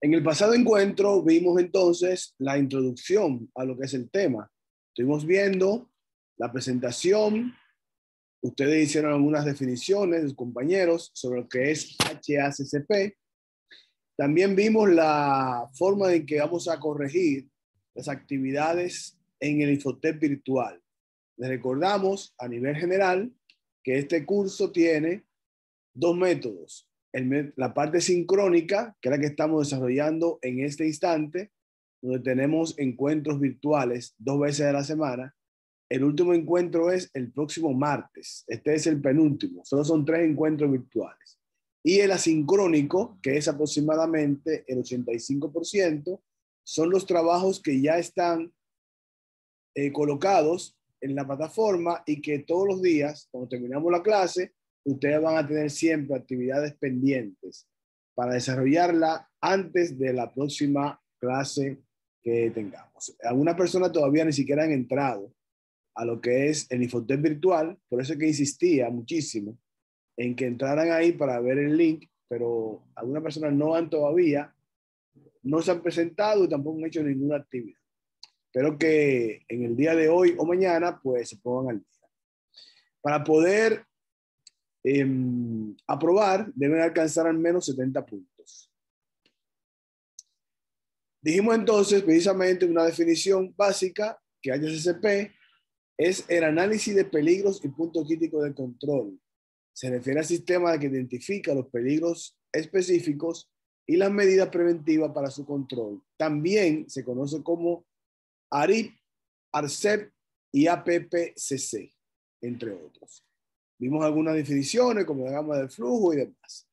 En el pasado encuentro vimos entonces la introducción a lo que es el tema. Estuvimos viendo la presentación. Ustedes hicieron algunas definiciones, los compañeros, sobre lo que es HACCP. También vimos la forma en que vamos a corregir las actividades en el Infotep virtual. Les recordamos a nivel general que este curso tiene dos métodos. La parte sincrónica, que es la que estamos desarrollando en este instante, donde tenemos encuentros virtuales 2 veces a la semana. El último encuentro es el próximo martes. Este es el penúltimo. Solo son 3 encuentros virtuales. Y el asincrónico, que es aproximadamente el 85%, son los trabajos que ya están colocados en la plataforma y que todos los días, cuando terminamos la clase, ustedes van a tener siempre actividades pendientes para desarrollarla antes de la próxima clase que tengamos. Algunas personas todavía ni siquiera han entrado a lo que es el Infotep virtual, por eso es que insistía muchísimo en que entraran ahí para ver el link, pero algunas personas no han todavía, no se han presentado y tampoco han hecho ninguna actividad. Espero que en el día de hoy o mañana pues se pongan al día. Para poder aprobar, deben alcanzar al menos 70 puntos. Dijimos entonces precisamente una definición básica que HACCP es el análisis de peligros y puntos críticos de control. Se refiere al sistema que identifica los peligros específicos y las medidas preventivas para su control. También se conoce como ARIP, ARCEP y APPCC, entre otros. Vimos algunas definiciones como la gama del flujo y demás.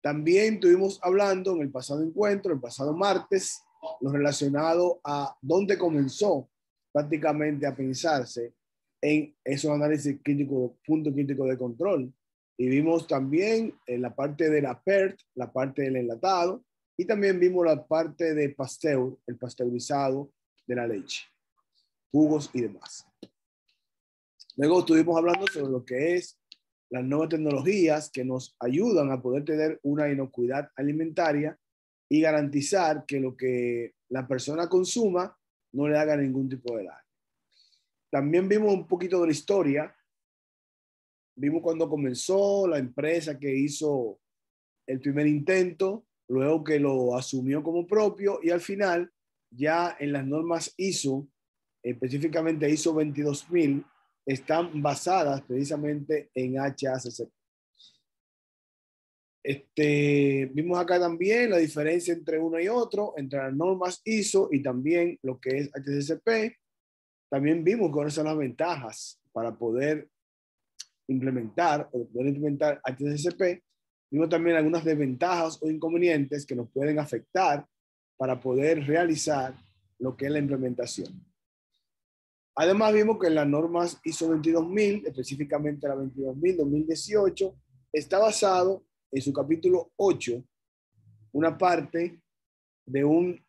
También estuvimos hablando en el pasado encuentro, el pasado martes, lo relacionado a dónde comenzó prácticamente a pensarse en esos análisis críticos, puntos críticos de control. Y vimos también en la parte de la PERT, la parte del enlatado, y también vimos la parte de Pasteur, el pasteurizado de la leche, jugos y demás. Luego estuvimos hablando sobre lo que es las nuevas tecnologías que nos ayudan a poder tener una inocuidad alimentaria y garantizar que lo que la persona consuma no le haga ningún tipo de daño. También vimos un poquito de la historia. Vimos cuando comenzó la empresa que hizo el primer intento, luego que lo asumió como propio y al final ya en las normas ISO, específicamente ISO 22000, están basadas precisamente en HACCP. Vimos acá también la diferencia entre uno y otro, entre las normas ISO y también lo que es HACCP. También vimos cuáles son las ventajas para poder implementar HACCP. Vimos también algunas desventajas o inconvenientes que nos pueden afectar para poder realizar lo que es la implementación. Además, vimos que las normas ISO 22000, específicamente la 22000-2018, está basado en su capítulo 8, una parte de un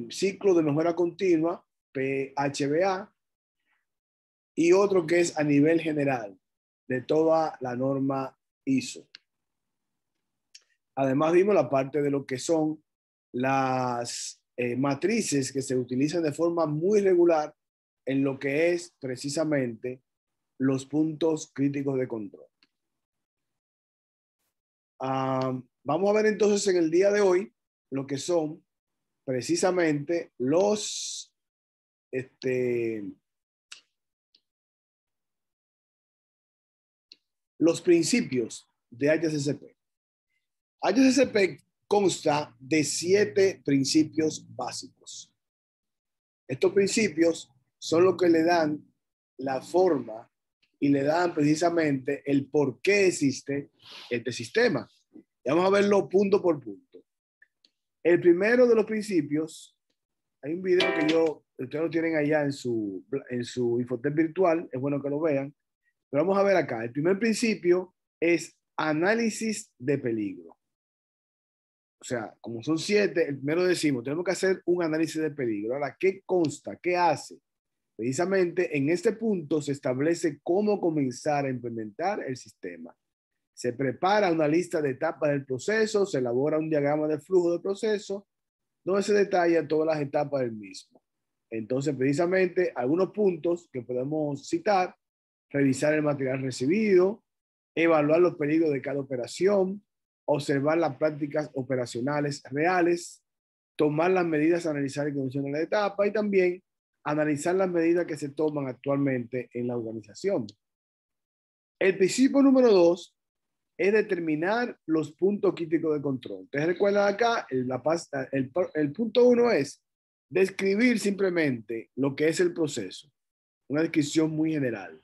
ciclo de mejora continua, PHBA, y otro que es a nivel general de toda la norma ISO. Además, vimos la parte de lo que son las matrices que se utilizan de forma muy regular en lo que es precisamente los puntos críticos de control. Vamos a ver entonces en el día de hoy lo que son precisamente los principios de HACCP. HACCP consta de 7 principios básicos. Estos principios son los que le dan la forma y le dan precisamente el por qué existe este sistema. Y vamos a verlo punto por punto. El primero de los principios, hay un video que ustedes lo tienen allá en su Infotep virtual, es bueno que lo vean, pero vamos a ver acá. El primer principio es análisis de peligro. O sea, como son 7, el primero decimos, tenemos que hacer un análisis de peligro. Ahora, ¿qué consta? ¿Qué hace? Precisamente en este punto se establece cómo comenzar a implementar el sistema. Se prepara una lista de etapas del proceso, se elabora un diagrama de flujo del proceso, donde se detalla todas las etapas del mismo. Entonces, precisamente, algunos puntos que podemos citar: revisar el material recibido, evaluar los peligros de cada operación, observar las prácticas operacionales reales, tomar las medidas, analizar y condicionar la etapa y también analizar las medidas que se toman actualmente en la organización. El principio número 2 es determinar los puntos críticos de control. Ustedes recuerdan acá, el punto 1 es describir simplemente lo que es el proceso. Una descripción muy general,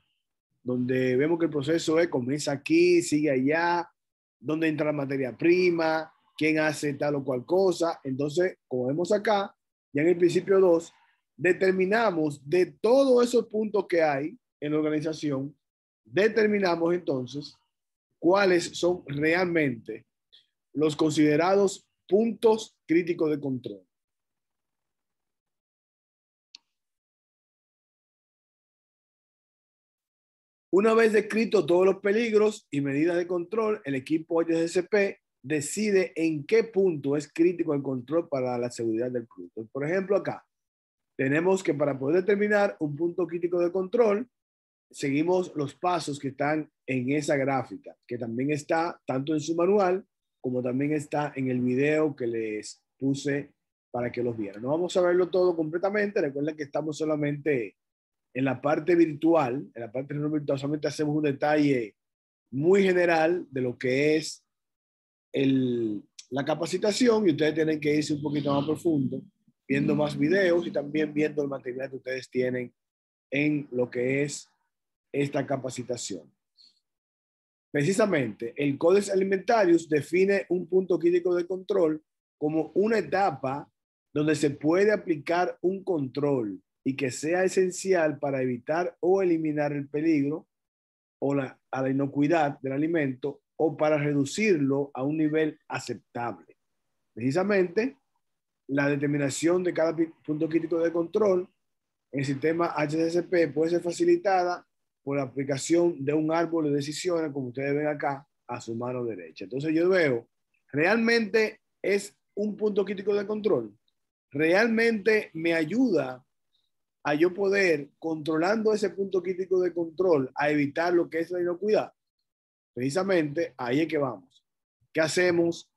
donde vemos que el proceso comienza aquí, sigue allá, dónde entra la materia prima, quién hace tal o cual cosa. Entonces, como vemos acá, ya en el principio 2, determinamos de todos esos puntos que hay en la organización, determinamos entonces cuáles son realmente los considerados puntos críticos de control. Una vez descritos todos los peligros y medidas de control, el equipo HACCP decide en qué punto es crítico el control para la seguridad del producto. Por ejemplo, acá tenemos que para poder determinar un punto crítico de control, seguimos los pasos que están en esa gráfica, que también está tanto en su manual como también está en el video que les puse para que los vieran. No vamos a verlo todo completamente. Recuerden que estamos solamente en la parte virtual. En la parte virtual solamente hacemos un detalle muy general de lo que es la capacitación, y ustedes tienen que irse un poquito más profundo, viendo más videos y también viendo el material que ustedes tienen en lo que es esta capacitación. Precisamente, el Codex Alimentarius define un punto crítico de control como una etapa donde se puede aplicar un control y que sea esencial para evitar o eliminar el peligro o a la inocuidad del alimento o para reducirlo a un nivel aceptable. Precisamente, la determinación de cada punto crítico de control en el sistema HACCP puede ser facilitada por la aplicación de un árbol de decisiones, como ustedes ven acá, a su mano derecha. Entonces yo veo, realmente es un punto crítico de control. Realmente me ayuda a yo poder, controlando ese punto crítico de control, a evitar lo que es la inocuidad. Precisamente ahí es que vamos. ¿Qué hacemos?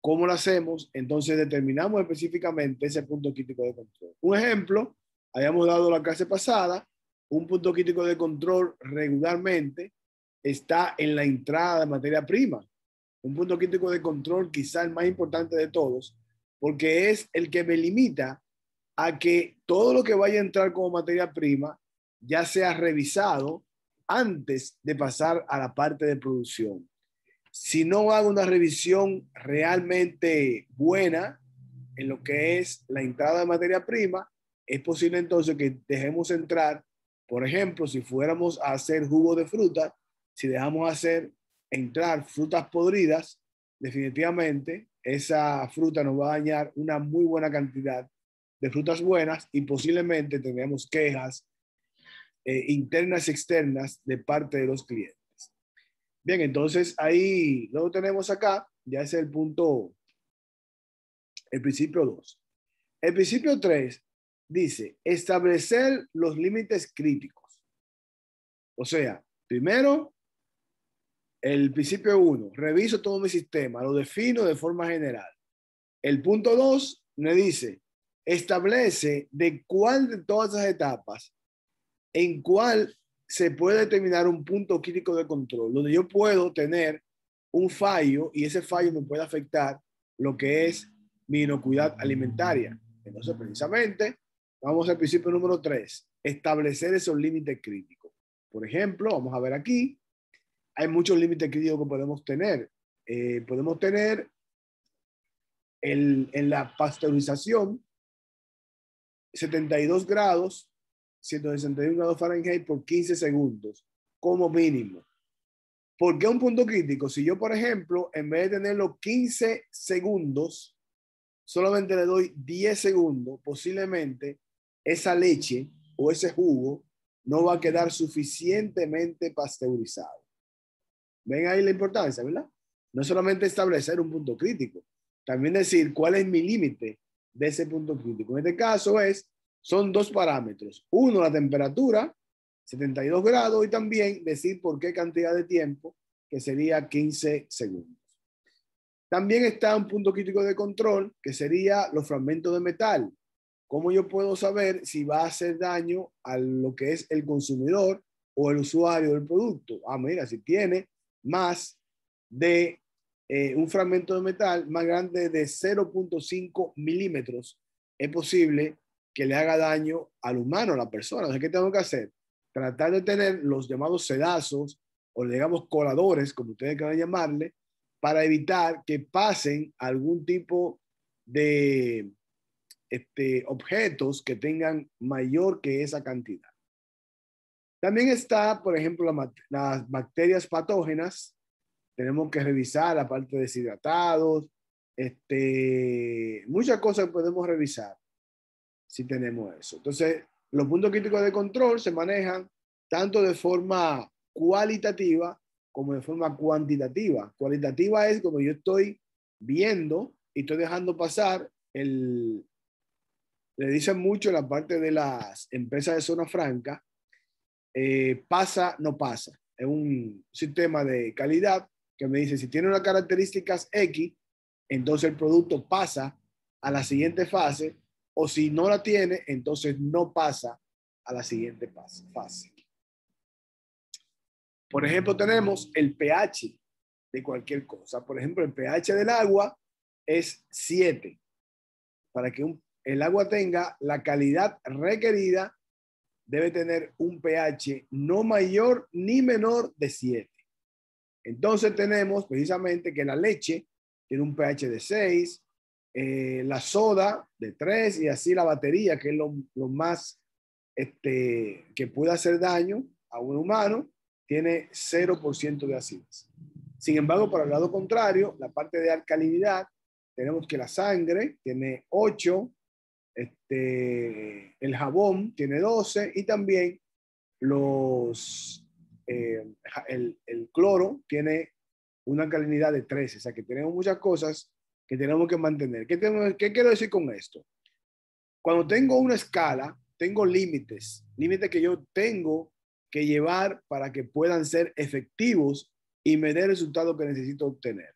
¿Cómo lo hacemos? Entonces determinamos específicamente ese punto crítico de control. Un ejemplo, habíamos dado la clase pasada, un punto crítico de control regularmente está en la entrada de materia prima. Un punto crítico de control quizá el más importante de todos, porque es el que me limita a que todo lo que vaya a entrar como materia prima ya sea revisado antes de pasar a la parte de producción. Si no hago una revisión realmente buena en lo que es la entrada de materia prima, es posible entonces que dejemos entrar, por ejemplo, si fuéramos a hacer jugo de fruta, si dejamos hacer entrar frutas podridas, definitivamente esa fruta nos va a dañar una muy buena cantidad de frutas buenas y posiblemente tengamos quejas internas y externas de parte de los clientes. Bien, entonces ahí lo tenemos acá, ya es el punto, el principio 2. El principio 3 dice establecer los límites críticos. O sea, primero, el principio 1, reviso todo mi sistema, lo defino de forma general. El punto 2 me dice, establece de cuál de todas esas etapas, en cuál se puede determinar un punto crítico de control, donde yo puedo tener un fallo y ese fallo me puede afectar lo que es mi inocuidad alimentaria. Entonces, precisamente, vamos al principio número 3, establecer esos límites críticos. Por ejemplo, vamos a ver aquí, hay muchos límites críticos que podemos tener. Podemos tener en la pasteurización 72 grados, 161 grados Fahrenheit por 15 segundos, como mínimo. ¿Por qué un punto crítico? Si yo, por ejemplo, en vez de tenerlo 15 segundos, solamente le doy 10 segundos, posiblemente esa leche o ese jugo no va a quedar suficientemente pasteurizado. Ven ahí la importancia, ¿verdad? No solamente establecer un punto crítico, también decir cuál es mi límite de ese punto crítico. En este caso son dos parámetros. Uno, la temperatura, 72 grados, y también decir por qué cantidad de tiempo, que sería 15 segundos. También está un punto crítico de control, que sería los fragmentos de metal. ¿Cómo yo puedo saber si va a hacer daño a lo que es el consumidor o el usuario del producto? Ah, mira, si tiene más de un fragmento de metal más grande de 0.5 milímetros, es posible que le haga daño al humano, a la persona. Entonces, ¿qué tengo que hacer? Tratar de tener los llamados sedazos o digamos coladores, como ustedes quieran llamarle, para evitar que pasen algún tipo de objetos que tengan mayor que esa cantidad. También está, por ejemplo, las bacterias patógenas. Tenemos que revisar la parte de deshidratados, muchas cosas podemos revisar si tenemos eso. Entonces, los puntos críticos de control se manejan tanto de forma cualitativa como de forma cuantitativa. Cualitativa es como yo estoy viendo y estoy dejando pasar le dicen mucho en la parte de las empresas de zona franca, pasa, no pasa. Es un sistema de calidad que me dice si tiene unas características X, entonces el producto pasa a la siguiente fase, o si no la tiene, entonces no pasa a la siguiente fase. Por ejemplo, tenemos el pH de cualquier cosa. Por ejemplo, el pH del agua es 7. Para que el agua tenga la calidad requerida, debe tener un pH no mayor ni menor de 7. Entonces tenemos precisamente que la leche tiene un pH de 6, la soda de 3 y así la batería, que es lo más que puede hacer daño a un humano, tiene 0% de acidez. Sin embargo, para el lado contrario, la parte de alcalinidad, tenemos que la sangre tiene 8, el jabón tiene 12 y también el cloro tiene una alcalinidad de 13. O sea que tenemos muchas cosas que tenemos que mantener. ¿Qué quiero decir con esto? Cuando tengo una escala, tengo límites que yo tengo que llevar para que puedan ser efectivos y me dé el resultado que necesito obtener.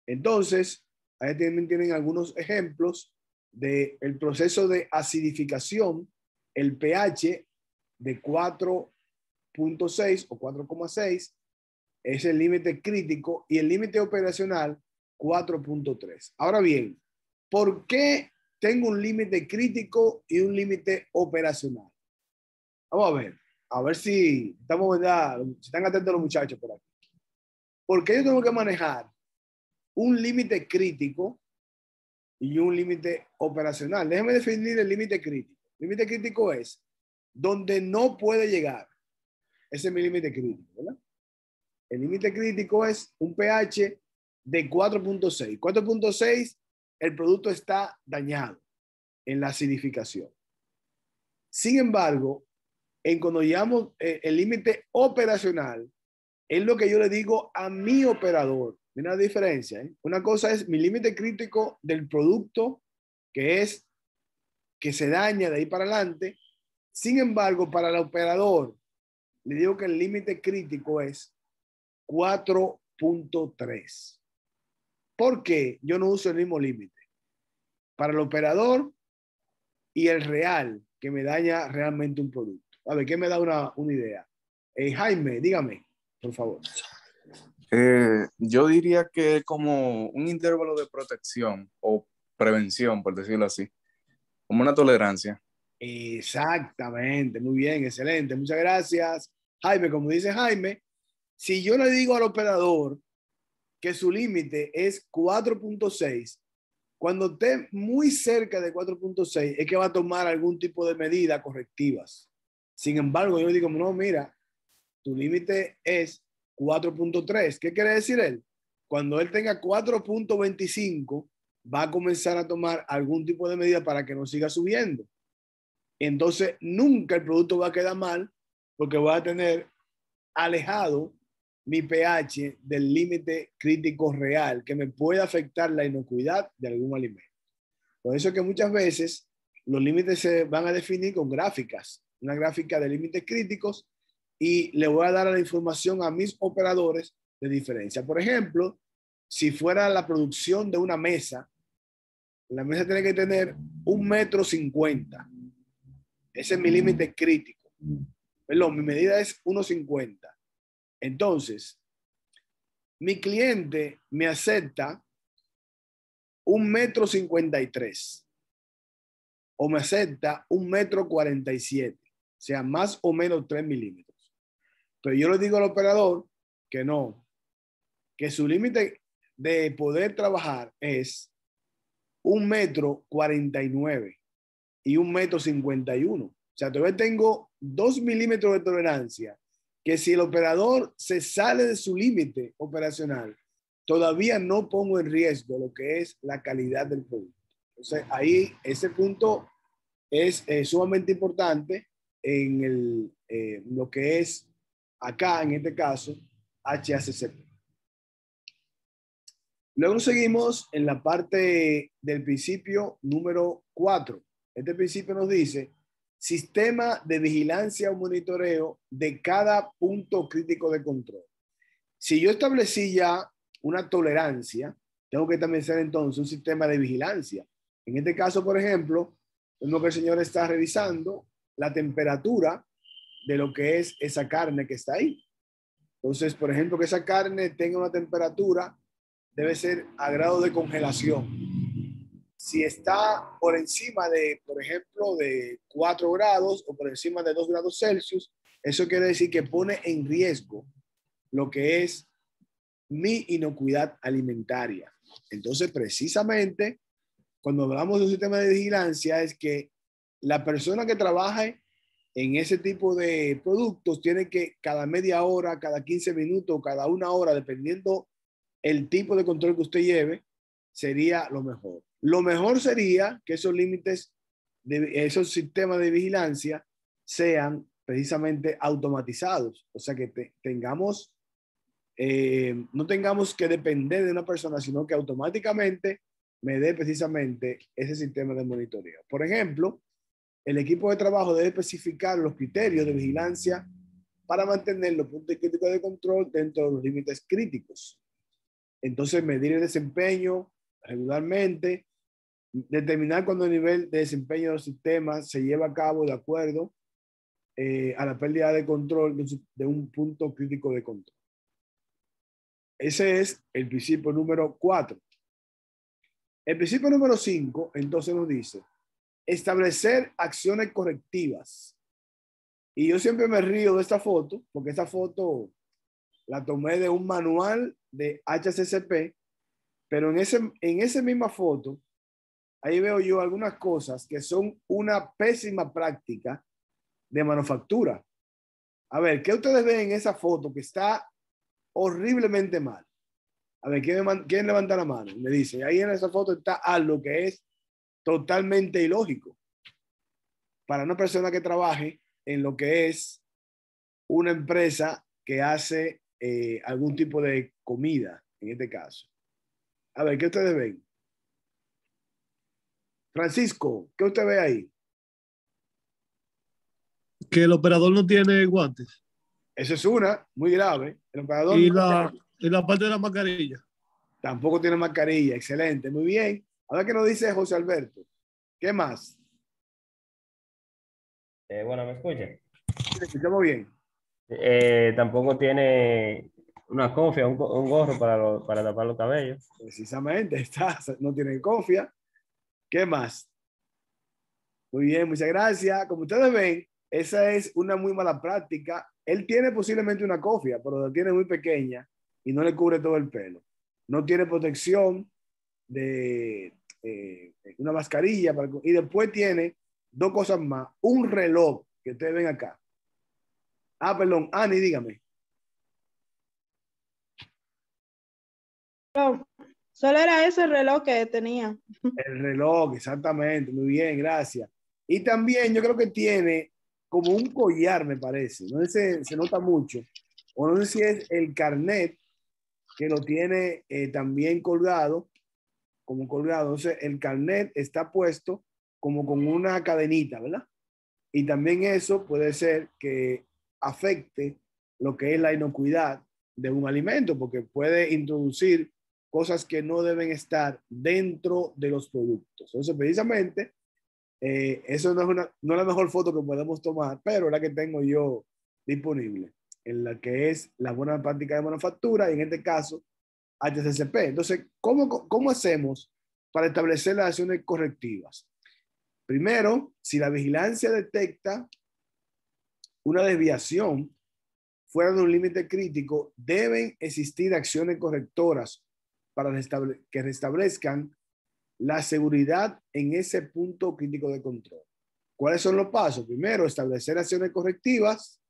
Entonces, ahí también tienen algunos ejemplos del proceso de acidificación, el pH de 4.6 o 4,6 es el límite crítico y el límite operacional 4.3. Ahora bien, ¿por qué tengo un límite crítico y un límite operacional? Vamos a ver si estamos, ¿verdad? Si están atentos los muchachos por aquí. ¿Por qué yo tengo que manejar un límite crítico y un límite operacional? Déjenme definir el límite crítico. El límite crítico es donde no puede llegar. Ese es mi límite crítico, ¿verdad? El límite crítico es un pH de 4.6. 4.6, el producto está dañado en la acidificación. Sin embargo, cuando llegamos el límite operacional, es lo que yo le digo a mi operador. Mira la diferencia, ¿eh? Una cosa es mi límite crítico del producto, que es que se daña de ahí para adelante. Sin embargo, para el operador, le digo que el límite crítico es 4.3. ¿Por qué yo no uso el mismo límite? Para el operador y el real, que me daña realmente un producto. A ver, ¿qué me da una idea? Jaime, dígame, por favor. Yo diría que como un intervalo de protección o prevención, por decirlo así, como una tolerancia. Exactamente, muy bien, excelente. Muchas gracias. Jaime, como dice Jaime, si yo le digo al operador que su límite es 4.6, cuando esté muy cerca de 4.6 es que va a tomar algún tipo de medida correctivas. Sin embargo, yo le digo, no, mira, tu límite es 4.3. ¿Qué quiere decir él? Cuando él tenga 4.25, va a comenzar a tomar algún tipo de medida para que no siga subiendo. Entonces, nunca el producto va a quedar mal porque va a tener alejado mi pH del límite crítico real que me puede afectar la inocuidad de algún alimento. Por eso es que muchas veces los límites se van a definir con gráficas, una gráfica de límites críticos, y le voy a dar la información a mis operadores de diferencia. Por ejemplo, si fuera la producción de una mesa, la mesa tiene que tener 1,50 m. Ese es mi límite crítico. Perdón, mi medida es 1,50. Entonces, mi cliente me acepta 1,53 m o me acepta 1,47 m, o sea, más o menos 3 milímetros. Pero yo le digo al operador que no, que su límite de poder trabajar es 1,49 m y 1,51 m. O sea, todavía tengo 2 milímetros de tolerancia, que si el operador se sale de su límite operacional, todavía no pongo en riesgo lo que es la calidad del producto. Entonces, ahí ese punto es sumamente importante en lo que es acá, en este caso, HACCP. Luego seguimos en la parte del principio número 4. Este principio nos dice sistema de vigilancia o monitoreo de cada punto crítico de control. Si yo establecí ya una tolerancia, tengo que establecer entonces un sistema de vigilancia. En este caso, por ejemplo, vemos que el señor está revisando la temperatura de lo que es esa carne que está ahí. Entonces, por ejemplo, que esa carne tenga una temperatura, debe ser a grado de congelación. Si está por encima de, por ejemplo, de 4 grados o por encima de 2 grados Celsius, eso quiere decir que pone en riesgo lo que es mi inocuidad alimentaria. Entonces, precisamente, cuando hablamos de un sistema de vigilancia, es que la persona que trabaje en ese tipo de productos tiene que cada media hora, cada 15 minutos, cada 1 hora, dependiendo el tipo de control que usted lleve, sería lo mejor. Lo mejor sería que esos límites, esos sistemas de vigilancia sean precisamente automatizados. O sea, que tengamos, no tengamos que depender de una persona, sino que automáticamente me dé precisamente ese sistema de monitoreo. Por ejemplo, el equipo de trabajo debe especificar los criterios de vigilancia para mantener los puntos críticos de control dentro de los límites críticos. Entonces, medir el desempeño regularmente, determinar cuando el nivel de desempeño del sistema se lleva a cabo de acuerdo a la pérdida de control de un punto crítico de control. Ese es el principio número 4. El principio número 5, entonces nos dice, establecer acciones correctivas. Y yo siempre me río de esta foto, porque esta foto la tomé de un manual de HACCP, pero en esa misma foto, ahí veo yo algunas cosas que son una pésima práctica de manufactura. A ver, ¿qué ustedes ven en esa foto que está horriblemente mal? A ver, ¿quién levanta la mano? Me dice, ahí en esa foto está algo que es totalmente ilógico para una persona que trabaje en lo que es una empresa que hace algún tipo de comida, en este caso. A ver, ¿qué ustedes ven? Francisco, ¿qué usted ve ahí? Que el operador no tiene guantes. Esa es una, muy grave. El operador Y la parte de la mascarilla. tampoco tiene mascarilla. Excelente, muy bien. Ahora que nos dice José Alberto, ¿qué más? Bueno, ¿me escucha? ¿Le escuchamos bien? Tampoco tiene una cofia, un gorro para tapar los cabellos. Precisamente, no tiene cofia. ¿Qué más? Muy bien, muchas gracias. Como ustedes ven, esa es una muy mala práctica. Él tiene posiblemente una cofia, pero la tiene muy pequeña y no le cubre todo el pelo. No tiene protección de una mascarilla. Y después tiene dos cosas más. Un reloj que ustedes ven acá. Ah, perdón, Ani, dígame. No, solo era ese reloj que tenía. El reloj, exactamente. Muy bien, gracias. Y también yo creo que tiene como un collar, me parece. No se nota mucho. o no sé si es el carnet que lo tiene también colgado, como colgado. Entonces, el carnet está puesto como con una cadenita, ¿verdad? Y también eso puede ser que afecte lo que es la inocuidad de un alimento, porque puede introducir cosas que no deben estar dentro de los productos. Entonces, precisamente, eso no es la mejor foto que podemos tomar, pero la que tengo yo disponible, en la que es la buena práctica de manufactura, y en este caso, HACCP. Entonces, ¿cómo hacemos para establecer las acciones correctivas? Primero, si la vigilancia detecta una desviación fuera de un límite crítico, deben existir acciones correctoras para que restablezcan la seguridad en ese punto crítico de control. ¿Cuáles son los pasos? Primero, establecer acciones correctivas,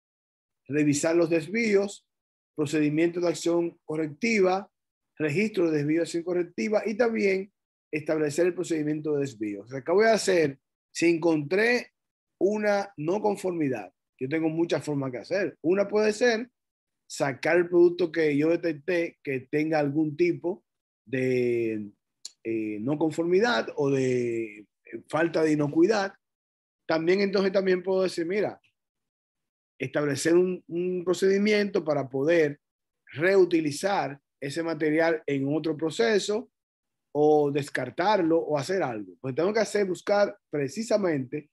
revisar los desvíos, procedimientos de acción correctiva, registro de desvío de acción correctiva y también establecer el procedimiento de desvío. O sea, ¿qué voy a hacer si encontré una no conformidad? Yo tengo muchas formas que hacer. Una puede ser sacar el producto que yo detecté que tenga algún tipo de no conformidad o de falta de inocuidad. También puedo decir, mira, establecer un procedimiento para poder reutilizar ese material en otro proceso o descartarlo o hacer algo. Pues tengo que buscar precisamente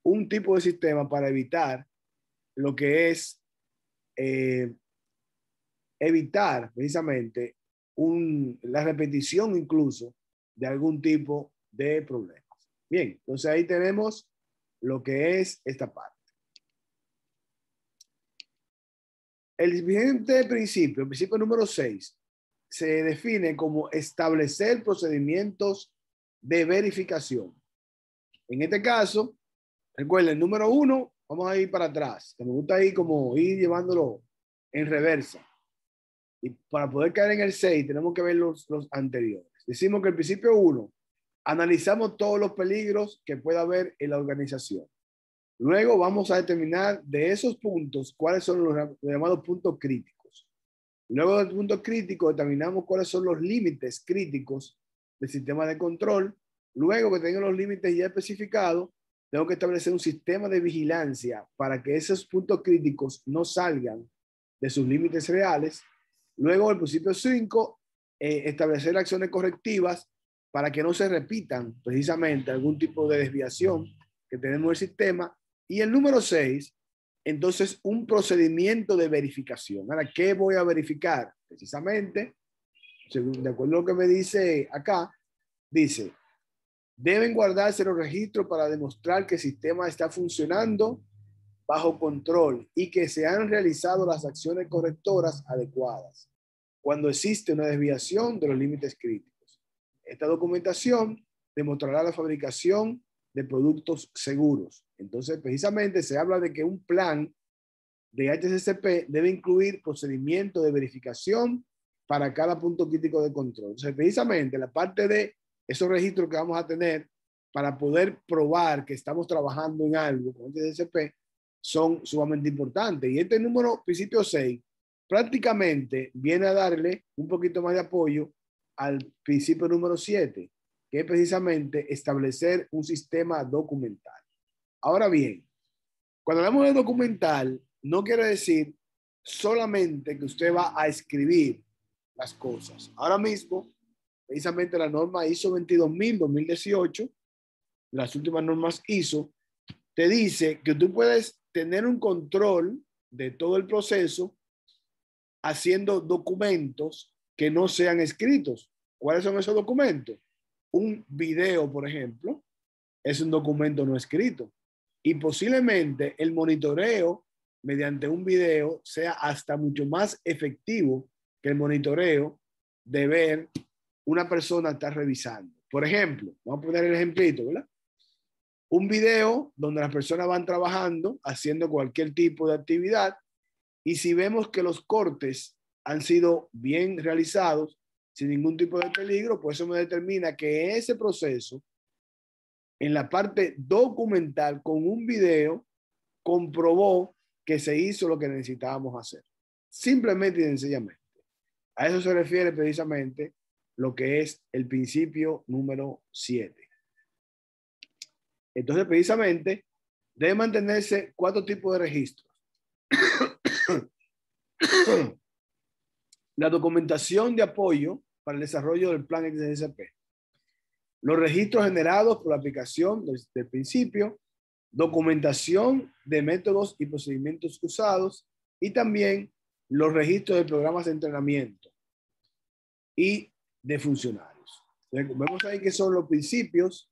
un tipo de sistema para evitar lo que es evitar precisamente la repetición incluso de algún tipo de problemas. Bien, entonces ahí tenemos lo que es esta parte. El siguiente principio, el principio número 6, se define como establecer procedimientos de verificación. En este caso, recuerden, número 1, vamos a ir para atrás, que me gusta ahí como ir llevándolo en reversa. Y para poder caer en el 6, tenemos que ver los anteriores. Decimos que el principio 1, analizamos todos los peligros que pueda haber en la organización. Luego vamos a determinar de esos puntos cuáles son los llamados puntos críticos. Luego del punto crítico determinamos cuáles son los límites críticos del sistema de control. Luego que tenga los límites ya especificados, tengo que establecer un sistema de vigilancia para que esos puntos críticos no salgan de sus límites reales. Luego, el principio 5, establecer acciones correctivas para que no se repitan precisamente algún tipo de desviación que tenemos en el sistema. Y el número 6, entonces, un procedimiento de verificación. Ahora, ¿qué voy a verificar? Precisamente, de acuerdo a lo que me dice acá, dice, deben guardarse los registros para demostrar que el sistema está funcionando bajo control y que se han realizado las acciones correctoras adecuadas cuando existe una desviación de los límites críticos. Esta documentación demostrará la fabricación de productos seguros. Entonces, precisamente se habla de que un plan de HACCP debe incluir procedimientos de verificación para cada punto crítico de control. Entonces, precisamente la parte de esos registros que vamos a tener para poder probar que estamos trabajando en algo con HACCP son sumamente importantes. Y este número, principio 6, prácticamente viene a darle un poquito más de apoyo al principio número 7, que es precisamente establecer un sistema documental. Ahora bien, cuando hablamos de documental, no quiere decir solamente que usted va a escribir las cosas. Ahora mismo, precisamente la norma ISO 22000-2018, las últimas normas ISO, te dice que tú puedes tener un control de todo el proceso haciendo documentos que no sean escritos. ¿Cuáles son esos documentos? Un video, por ejemplo, es un documento no escrito. Y posiblemente el monitoreo mediante un video sea hasta mucho más efectivo que el monitoreo de ver una persona estar revisando. Por ejemplo, vamos a poner el ejemplito, ¿verdad? Un video donde las personas van trabajando, haciendo cualquier tipo de actividad, y si vemos que los cortes han sido bien realizados, sin ningún tipo de peligro, pues eso me determina que ese proceso, en la parte documental, con un video, comprobó que se hizo lo que necesitábamos hacer. Simplemente y sencillamente. A eso se refiere precisamente lo que es el principio número 7. Entonces, precisamente, debe mantenerse 4 tipos de registros. La documentación de apoyo para el desarrollo del plan XSP. Los registros generados por la aplicación del principio, documentación de métodos y procedimientos usados y también los registros de programas de entrenamiento y de funcionarios. Vemos ahí que son los principios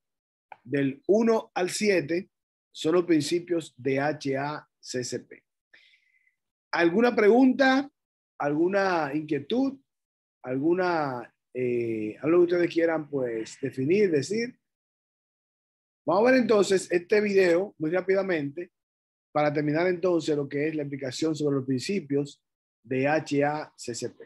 del 1 al 7, son los principios de HACCP. ¿Alguna pregunta? ¿Alguna inquietud? ¿Alguna algo que ustedes quieran pues definir, decir? Vamos a ver entonces este video muy rápidamente para terminar entonces lo que es la explicación sobre los principios de HACCP.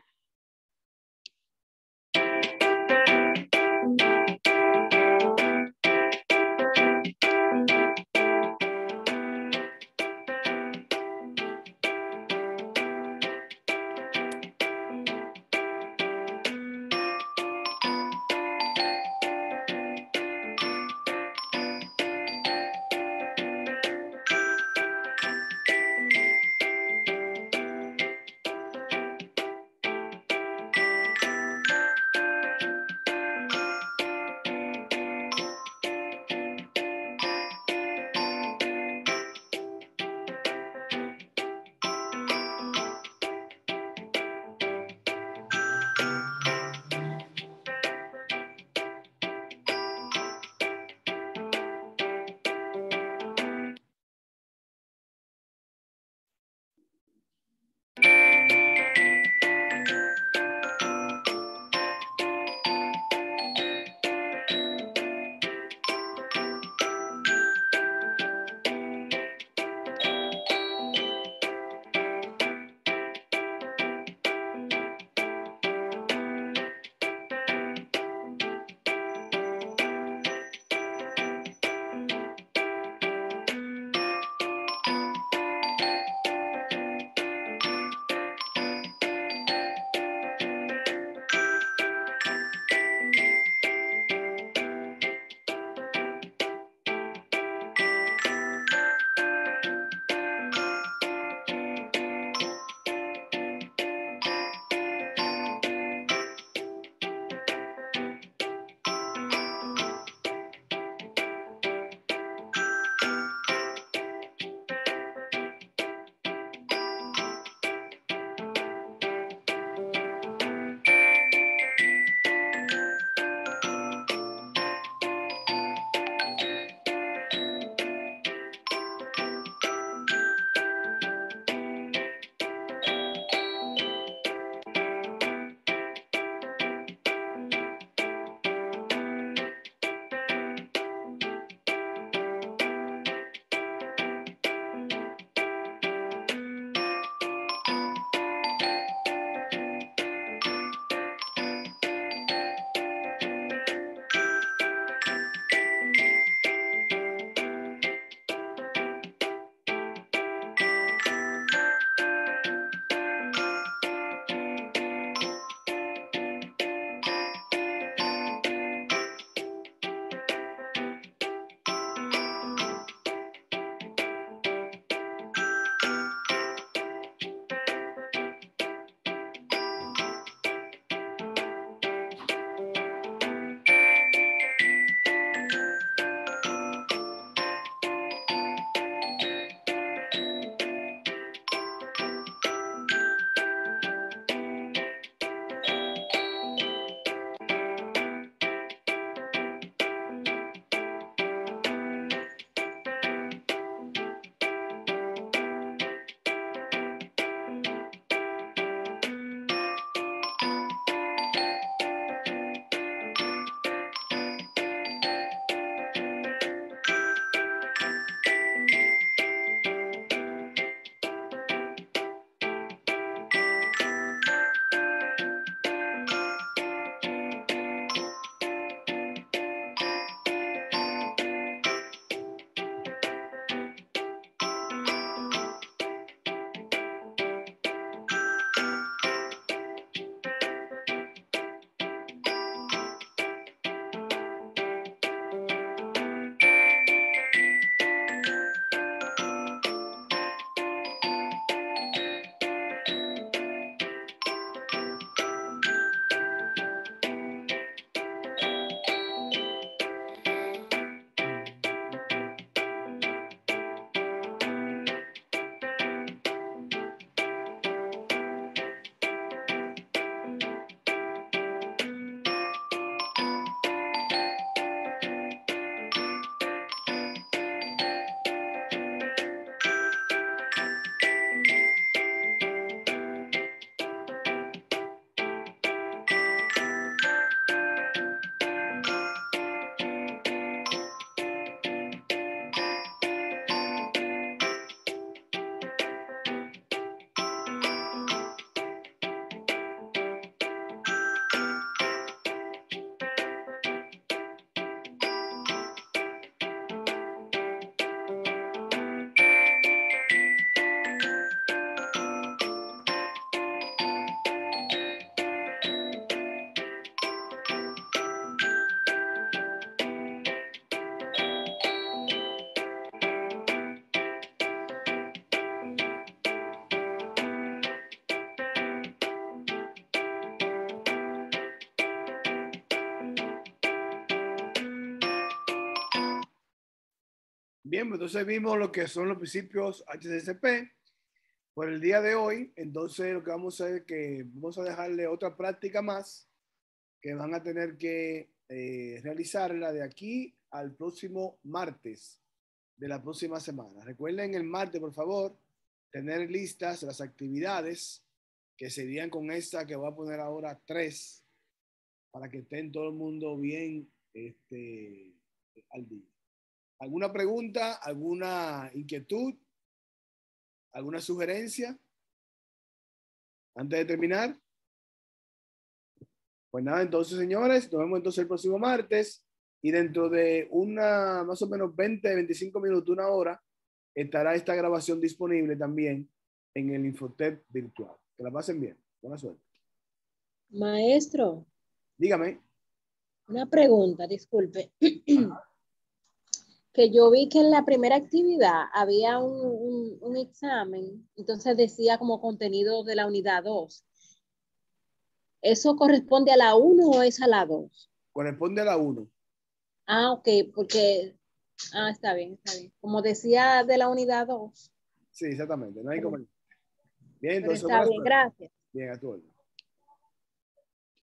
Bien, pues entonces vimos lo que son los principios HCCP por el día de hoy. Entonces lo que vamos a hacer es que vamos a dejarle otra práctica más que van a tener que realizarla de aquí al próximo martes de la próxima semana. Recuerden el martes, por favor, tener listas las actividades que serían con esta que voy a poner ahora 3 para que estén todo el mundo bien al día. ¿Alguna pregunta? ¿Alguna inquietud? ¿Alguna sugerencia? Antes de terminar. Pues nada, entonces, señores, nos vemos entonces el próximo martes y dentro de más o menos 20-25 minutos, una hora, estará esta grabación disponible también en el Infotep virtual. Que la pasen bien. Buena suerte. Maestro, Dígame. una pregunta, disculpe. Que yo vi que en la primera actividad había un examen, entonces decía como contenido de la unidad 2. ¿Eso corresponde a la 1 o es a la 2? Corresponde a la 1. Ah, ok, porque... Ah, está bien, está bien. Como decía de la unidad 2. Sí, exactamente. No hay inconveniente. Bien, Pero entonces, está bien, gracias. Bien, a tu orden.